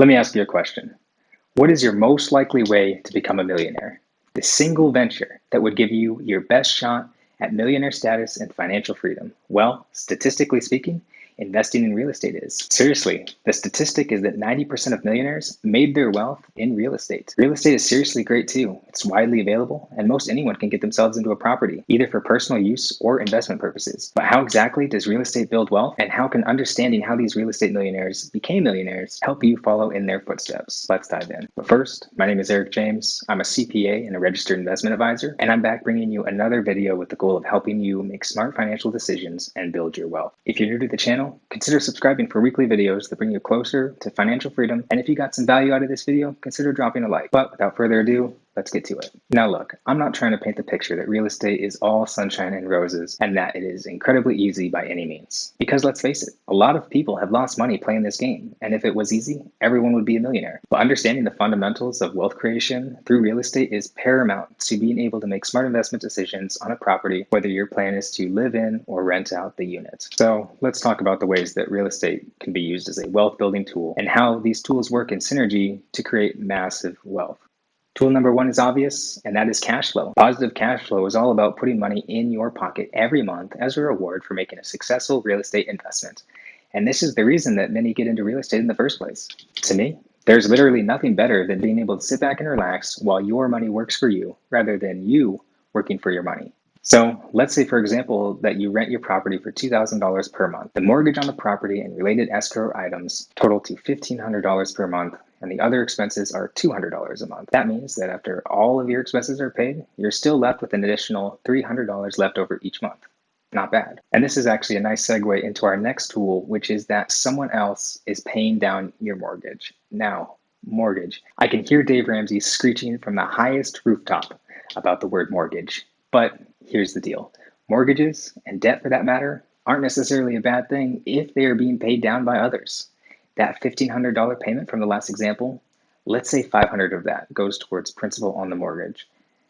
Let me ask you a question. What is your most likely way to become a millionaire? The single venture that would give you your best shot at millionaire status and financial freedom? Well, statistically speaking, investing in real estate is. Seriously, the statistic is that 90% of millionaires made their wealth in real estate. Real estate is seriously great too. It's widely available, and most anyone can get themselves into a property, either for personal use or investment purposes. But how exactly does real estate build wealth, and how can understanding how these real estate millionaires became millionaires help you follow in their footsteps? Let's dive in. But first, my name is Eric James. I'm a CPA and a registered investment advisor, and I'm back bringing you another video with the goal of helping you make smart financial decisions and build your wealth. If you're new to the channel, consider subscribing for weekly videos that bring you closer to financial freedom. And if you got some value out of this video, consider dropping a like. But without further ado, let's get to it. Now look, I'm not trying to paint the picture that real estate is all sunshine and roses and that it is incredibly easy by any means. Because let's face it, a lot of people have lost money playing this game. And if it was easy, everyone would be a millionaire. But understanding the fundamentals of wealth creation through real estate is paramount to being able to make smart investment decisions on a property, whether your plan is to live in or rent out the unit. So let's talk about the ways that real estate can be used as a wealth building tool and how these tools work in synergy to create massive wealth. Tool number one is obvious, and that is cash flow. Positive cash flow is all about putting money in your pocket every month as a reward for making a successful real estate investment. And this is the reason that many get into real estate in the first place. To me, there's literally nothing better than being able to sit back and relax while your money works for you rather than you working for your money. So let's say, for example, that you rent your property for $2,000 per month. The mortgage on the property and related escrow items total to $1,500 per month, and the other expenses are $200 a month. That means that after all of your expenses are paid, you're still left with an additional $300 left over each month. Not bad. And this is actually a nice segue into our next tool, which is that someone else is paying down your mortgage. Now, mortgage. I can hear Dave Ramsey screeching from the highest rooftop about the word mortgage. But here's the deal. Mortgages, and debt for that matter, aren't necessarily a bad thing if they are being paid down by others. That $1,500 payment from the last example, let's say $500 of that goes towards principal on the mortgage.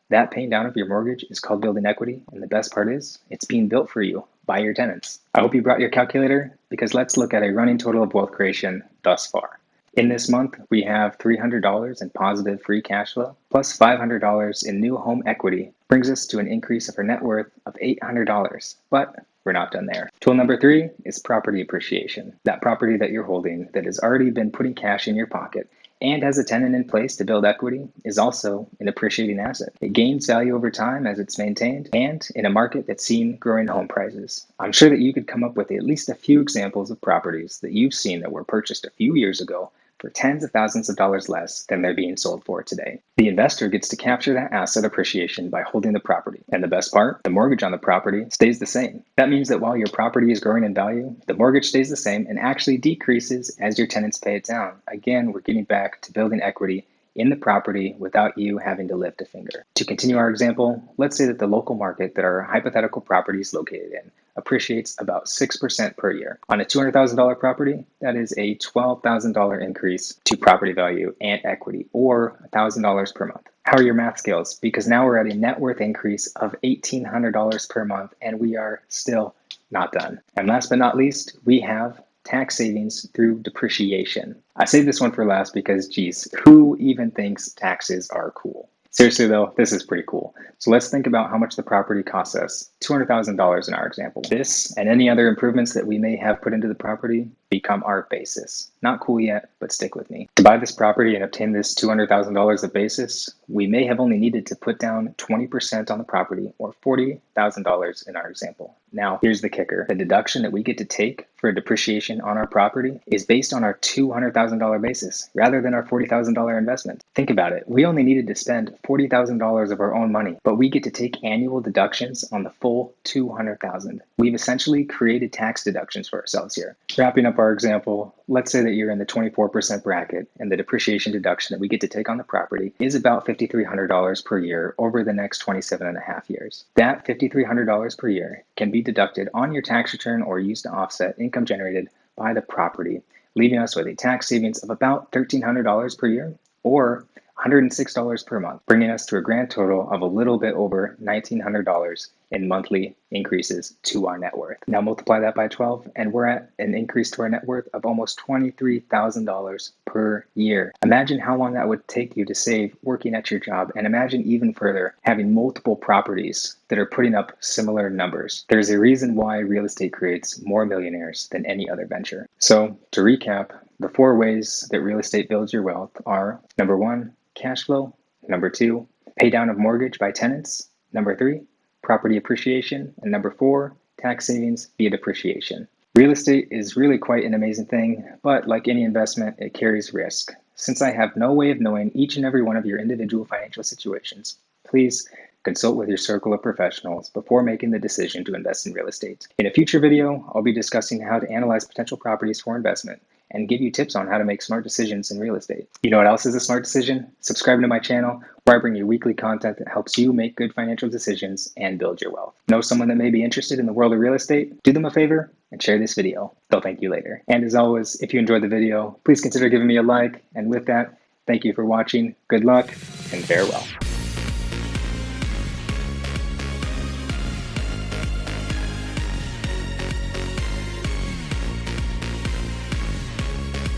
That paying down of your mortgage is called building equity, and the best part is it's being built for you by your tenants. I hope you brought your calculator, because let's look at a running total of wealth creation thus far. In this month, we have $300 in positive free cash flow, plus $500 in new home equity, brings us to an increase of our net worth of $800. But we're not done there. Tool number three is property appreciation. That property that you're holding that has already been putting cash in your pocket and has a tenant in place to build equity is also an appreciating asset. It gains value over time as it's maintained and in a market that's seen growing home prices. I'm sure that you could come up with at least a few examples of properties that you've seen that were purchased a few years ago for tens of thousands of dollars less than they're being sold for today. The investor gets to capture that asset appreciation by holding the property. And the best part, the mortgage on the property stays the same. That means that while your property is growing in value, the mortgage stays the same and actually decreases as your tenants pay it down. Again, we're getting back to building equity in the property without you having to lift a finger. To continue our example, let's say that the local market that our hypothetical property is located in appreciates about 6% per year. On a $200,000 property, that is a $12,000 increase to property value and equity, or $1,000 per month. How are your math skills? Because now we're at a net worth increase of $1,800 per month, and we are still not done. And last but not least, we have tax savings through depreciation. I saved this one for last because, geez, who even thinks taxes are cool? Seriously though, this is pretty cool. So let's think about how much the property costs us. $200,000 in our example. This and any other improvements that we may have put into the property become our basis. Not cool yet, but stick with me. To buy this property and obtain this $200,000 of basis, we may have only needed to put down 20% on the property, or $40,000 in our example. Now, here's the kicker. The deduction that we get to take for depreciation on our property is based on our $200,000 basis rather than our $40,000 investment. Think about it. We only needed to spend $40,000 of our own money, but we get to take annual deductions on the full $200,000. We've essentially created tax deductions for ourselves here. Wrapping up our example, let's say that you're in the 24% bracket and the depreciation deduction that we get to take on the property is about $5,300 per year over the next 27 and a half years. That $5,300 per year can be deducted on your tax return or used to offset income generated by the property, leaving us with a tax savings of about $1,300 per year or $106 per month, bringing us to a grand total of a little bit over $1,900 in monthly increases to our net worth. Now multiply that by 12, and we're at an increase to our net worth of almost $23,000 per year. Imagine how long that would take you to save working at your job, and imagine even further having multiple properties that are putting up similar numbers. There's a reason why real estate creates more millionaires than any other venture. So to recap, the 4 ways that real estate builds your wealth are: number 1, cash flow; number 2, pay down of mortgage by tenants; number 3, property appreciation; and number 4, tax savings via depreciation. Real estate is really quite an amazing thing, but like any investment, it carries risk. Since I have no way of knowing each and every one of your individual financial situations, please consult with your circle of professionals before making the decision to invest in real estate. In a future video, I'll be discussing how to analyze potential properties for investment and give you tips on how to make smart decisions in real estate. You know what else is a smart decision? Subscribing to my channel, where I bring you weekly content that helps you make good financial decisions and build your wealth. Know someone that may be interested in the world of real estate? Do them a favor and share this video. They'll thank you later. And as always, if you enjoyed the video, please consider giving me a like. And with that, thank you for watching. Good luck and farewell.